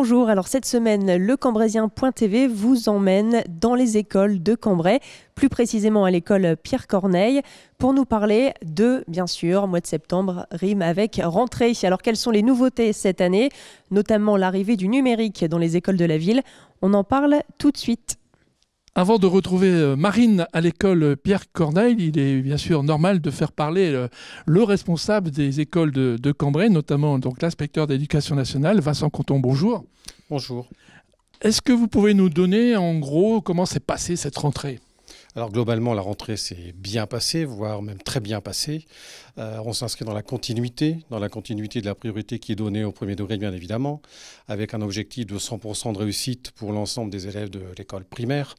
Bonjour, alors cette semaine, le Cambraisien.tv vous emmène dans les écoles de Cambrai, plus précisément à l'école Pierre Corneille, pour nous parler de, bien sûr, mois de septembre rime avec rentrée. Alors quelles sont les nouveautés cette année, notamment l'arrivée du numérique dans les écoles de la ville? On en parle tout de suite. Avant de retrouver Marine à l'école Pierre Corneille, il est bien sûr normal de faire parler le responsable des écoles de Cambrai, notamment donc l'inspecteur d'éducation nationale, Vincent Conton. Bonjour. Bonjour. Est-ce que vous pouvez nous donner en gros comment s'est passée cette rentrée ? Alors globalement, la rentrée s'est bien passée, voire même très bien passée. On s'inscrit dans la continuité de la priorité qui est donnée au premier degré, bien évidemment, avec un objectif de 100% de réussite pour l'ensemble des élèves de l'école primaire.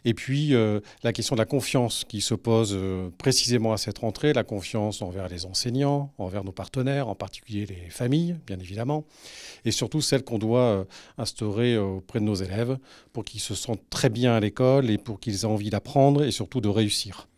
Et puis, la question de la confiance qui se pose précisément à cette rentrée, la confiance envers les enseignants, envers nos partenaires, en particulier les familles, bien évidemment, et surtout celle qu'on doit instaurer auprès de nos élèves pour qu'ils se sentent très bien à l'école et pour qu'ils aient envie d'apprendre et surtout de réussir.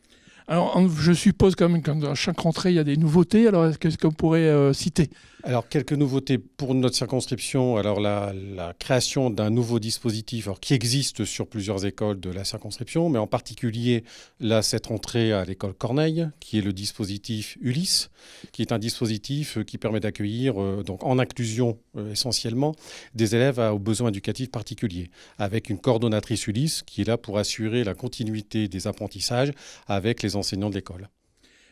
Alors, je suppose quand même qu'à chaque rentrée, il y a des nouveautés. Alors, qu'est-ce qu'on pourrait citer ? Alors, quelques nouveautés pour notre circonscription. Alors, la création d'un nouveau dispositif qui existe sur plusieurs écoles de la circonscription, mais en particulier, là, cette rentrée à l'école Corneille, qui est le dispositif Ulysse, qui est un dispositif qui permet d'accueillir, donc en inclusion essentiellement, des élèves aux besoins éducatifs particuliers, avec une coordonnatrice Ulysse qui est là pour assurer la continuité des apprentissages avec les enseignants de l'école.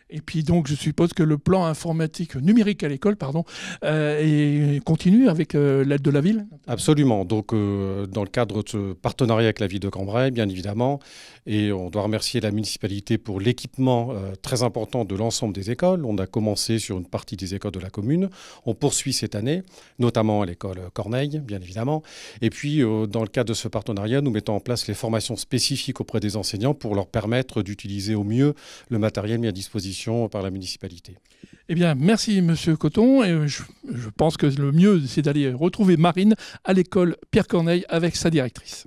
Et puis donc, je suppose que le plan informatique numérique à l'école, continue avec l'aide de la ville ? Absolument. Donc, dans le cadre de ce partenariat avec la ville de Cambrai, bien évidemment, et on doit remercier la municipalité pour l'équipement très important de l'ensemble des écoles. On a commencé sur une partie des écoles de la commune. On poursuit cette année, notamment à l'école Corneille, bien évidemment. Et puis, dans le cadre de ce partenariat, nous mettons en place les formations spécifiques auprès des enseignants pour leur permettre d'utiliser au mieux le matériel mis à disposition par la municipalité. Eh bien, merci Monsieur Coton. Et je pense que le mieux, c'est d'aller retrouver Marine à l'école Pierre Corneille avec sa directrice.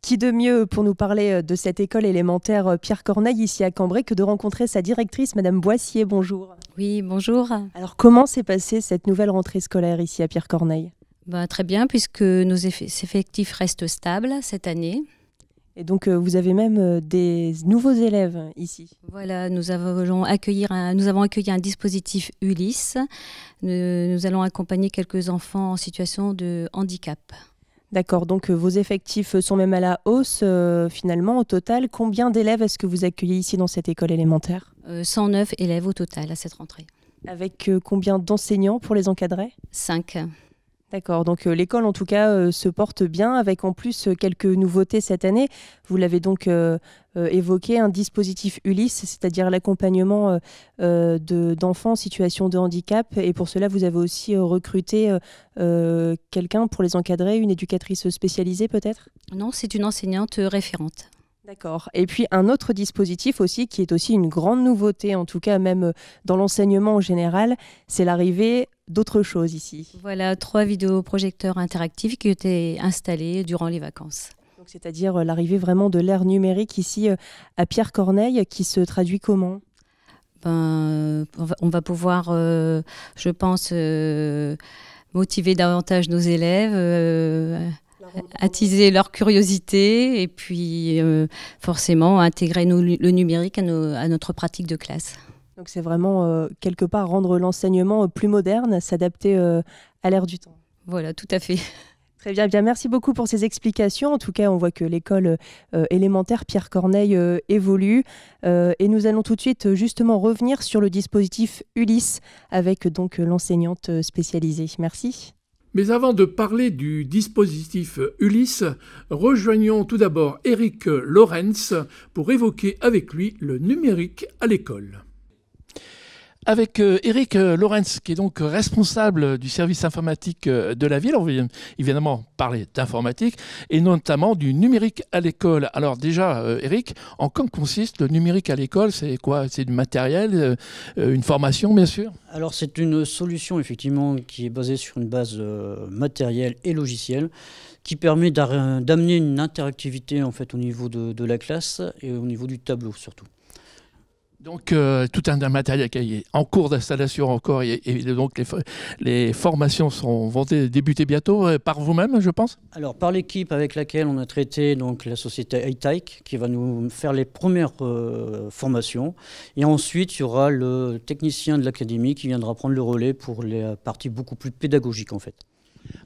Qui de mieux pour nous parler de cette école élémentaire Pierre Corneille ici à Cambrai que de rencontrer sa directrice, Madame Boissier. Bonjour. Oui, bonjour. Alors, comment s'est passée cette nouvelle rentrée scolaire ici à Pierre Corneille ? Très bien, puisque nos effectifs restent stables cette année. Et donc, vous avez même des nouveaux élèves ici. Voilà, nous avons accueilli un dispositif Ulysse. Nous allons accompagner quelques enfants en situation de handicap. D'accord, donc vos effectifs sont même à la hausse finalement au total. Combien d'élèves est-ce que vous accueillez ici dans cette école élémentaire ? 109 élèves au total à cette rentrée. Avec combien d'enseignants pour les encadrer ? 5. D'accord, donc l'école en tout cas se porte bien avec en plus quelques nouveautés cette année. Vous l'avez donc évoqué, un dispositif Ulysse, c'est-à-dire l'accompagnement d'enfants en situation de handicap. Et pour cela, vous avez aussi recruté quelqu'un pour les encadrer, une éducatrice spécialisée peut-être ? Non, c'est une enseignante référente. D'accord. Et puis un autre dispositif aussi qui est aussi une grande nouveauté, en tout cas même dans l'enseignement en général, c'est l'arrivée d'autres choses ici. Voilà, 3 vidéoprojecteurs interactifs qui ont été installés durant les vacances. Donc, c'est-à-dire l'arrivée vraiment de l'ère numérique ici à Pierre Corneille qui se traduit comment ? On va pouvoir, je pense, motiver davantage nos élèves, attiser leur curiosité et puis forcément intégrer le numérique à notre pratique de classe. Donc c'est vraiment quelque part rendre l'enseignement plus moderne, s'adapter à l'ère du temps. Voilà, tout à fait. Très bien, bien, merci beaucoup pour ces explications. En tout cas, on voit que l'école élémentaire Pierre Corneille évolue. Et nous allons tout de suite justement revenir sur le dispositif Ulysse avec donc l'enseignante spécialisée. Merci. Mais avant de parler du dispositif Ulysse, rejoignons tout d'abord Éric Lorenz pour évoquer avec lui le numérique à l'école. Avec Éric Lorenz, qui est donc responsable du service informatique de la ville. On va évidemment parler d'informatique et notamment du numérique à l'école. Alors déjà, Éric, en quoi consiste le numérique à l'école ? C'est quoi ? C'est du matériel, une formation bien sûr ? Alors c'est une solution effectivement qui est basée sur une base matérielle et logicielle qui permet d'amener une interactivité en fait au niveau de la classe et au niveau du tableau surtout. Donc tout un matériel qui est en cours d'installation encore et donc les formations vont débuter bientôt par vous-même, je pense. Alors par l'équipe avec laquelle on a traité, donc la société Hightech, qui va nous faire les premières formations, et ensuite il y aura le technicien de l'académie qui viendra prendre le relais pour les parties beaucoup plus pédagogiques en fait.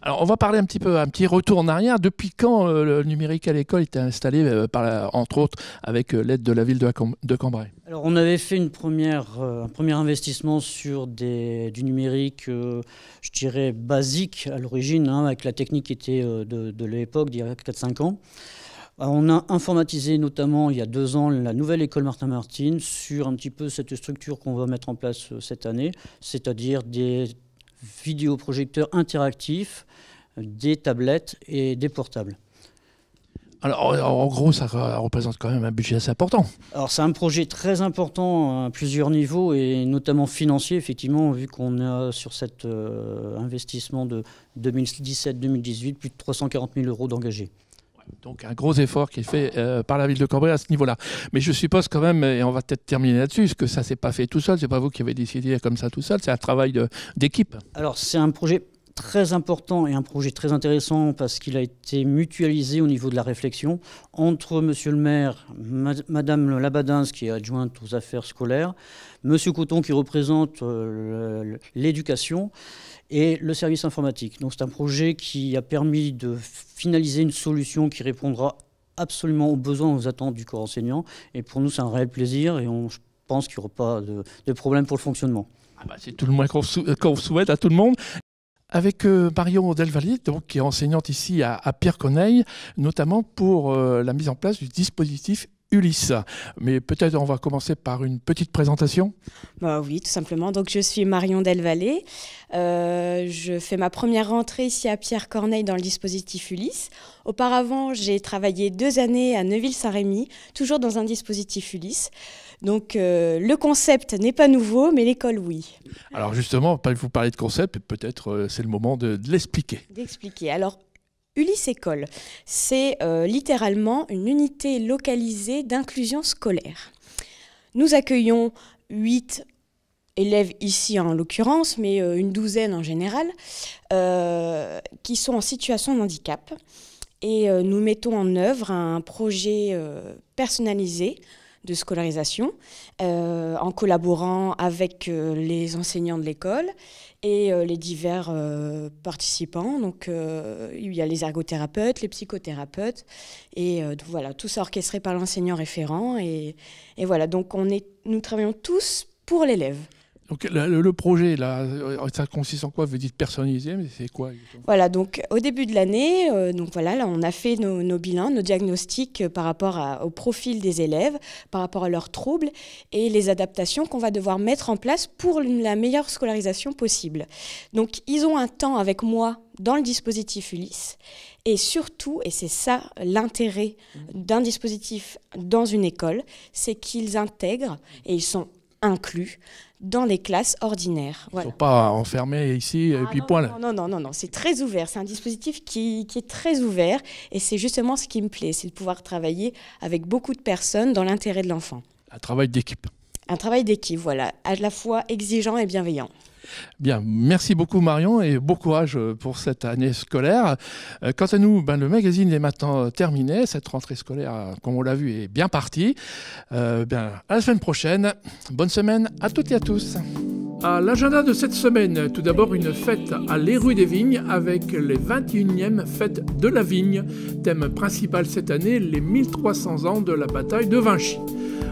Alors, on va parler un petit retour en arrière. Depuis quand le numérique à l'école était installé, entre autres, avec l'aide de la ville de Cambrai? Alors, on avait fait un premier investissement sur du numérique, je dirais, basique à l'origine, avec la technique qui était de l'époque, d'il y a 4-5 ans. On a informatisé notamment, il y a 2 ans, la nouvelle école Martin Martin sur un petit peu cette structure qu'on va mettre en place cette année, c'est-à-dire des vidéoprojecteurs interactifs, des tablettes et des portables. Alors, en gros, ça représente quand même un budget assez important. Alors, c'est un projet très important à plusieurs niveaux et notamment financier, effectivement, vu qu'on a sur cet investissement de 2017-2018 plus de 340 000 € d'engagés. Donc un gros effort qui est fait par la ville de Cambrai à ce niveau-là. Mais je suppose quand même, et on va peut-être terminer là-dessus, que ça ne s'est pas fait tout seul, c'est pas vous qui avez décidé comme ça tout seul, c'est un travail d'équipe. Alors c'est un projet très important et un projet très intéressant parce qu'il a été mutualisé au niveau de la réflexion entre monsieur le maire, madame Labadins qui est adjointe aux affaires scolaires, monsieur Coton qui représente l'éducation et le service informatique. Donc c'est un projet qui a permis de finaliser une solution qui répondra absolument aux besoins, aux attentes du corps enseignant. Et pour nous, c'est un réel plaisir et je pense qu'il n'y aura pas de problème pour le fonctionnement. C'est tout le moins qu'on souhaite à tout le monde. Avec Marion Delvalle, donc, qui est enseignante ici à Pierre-Corneille, notamment pour la mise en place du dispositif Ulysse. Mais peut-être on va commencer par une petite présentation. Oui, tout simplement. Donc, je suis Marion Delvalle. Je fais ma première rentrée ici à Pierre-Corneille dans le dispositif Ulysse. Auparavant, j'ai travaillé 2 années à Neuville-Saint-Rémy, toujours dans un dispositif Ulysse. Donc, le concept n'est pas nouveau, mais l'école, oui. Alors justement, vous parlez de concept, peut-être c'est le moment de l'expliquer. D'expliquer. Alors, Ulysse École, c'est littéralement une unité localisée d'inclusion scolaire. Nous accueillons 8 élèves ici en l'occurrence, mais une douzaine en général, qui sont en situation de handicap. Et nous mettons en œuvre un projet personnalisé de scolarisation en collaborant avec les enseignants de l'école et les divers participants. Donc, il y a les ergothérapeutes, les psychothérapeutes, et voilà, tout ça orchestré par l'enseignant référent. Et voilà, donc nous travaillons tous pour l'élève. Donc le projet, là, ça consiste en quoi? Vous dites personnalisé, mais c'est quoi? Voilà, donc au début de l'année, là, on a fait nos bilans, nos diagnostics par rapport au profil des élèves, par rapport à leurs troubles et les adaptations qu'on va devoir mettre en place pour la meilleure scolarisation possible. Donc ils ont un temps avec moi dans le dispositif Ulysse. Et surtout, et c'est ça l'intérêt d'un dispositif dans une école, c'est qu'ils intègrent et ils sont inclus dans les classes ordinaires. Ils ne sont pas enfermés ici et puis point. Non, c'est très ouvert. C'est un dispositif qui est très ouvert et c'est justement ce qui me plaît, c'est de pouvoir travailler avec beaucoup de personnes dans l'intérêt de l'enfant. Un travail d'équipe. Un travail d'équipe, voilà, à la fois exigeant et bienveillant. Bien, merci beaucoup Marion et bon courage pour cette année scolaire. Quant à nous, le magazine est maintenant terminé. Cette rentrée scolaire, comme on l'a vu, est bien partie. À la semaine prochaine. Bonne semaine à toutes et à tous. À l'agenda de cette semaine, tout d'abord une fête à les rues des Vignes avec les 21e fêtes de la vigne. Thème principal cette année, les 1300 ans de la bataille de Vinchy.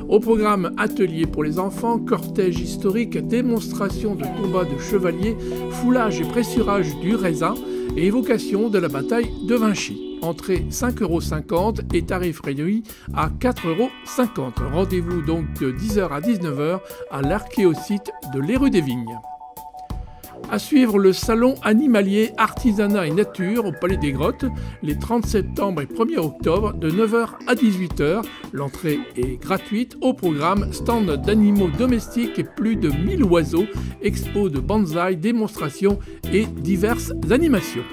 Au programme atelier pour les enfants, cortège historique, démonstration de combat de chevaliers, foulage et pressurage du raisin et évocation de la bataille de Vinchy. Entrée 5,50 € et tarif réduit à 4,50 €. Rendez-vous donc de 10h à 19h à l'archéosite de les rues des Vignes. À suivre le salon animalier artisanat et nature au Palais des Grottes les 30 septembre et 1er octobre de 9h à 18h. L'entrée est gratuite. Au programme, stand d'animaux domestiques et plus de 1000 oiseaux, expo de bonsaï, démonstrations et diverses animations.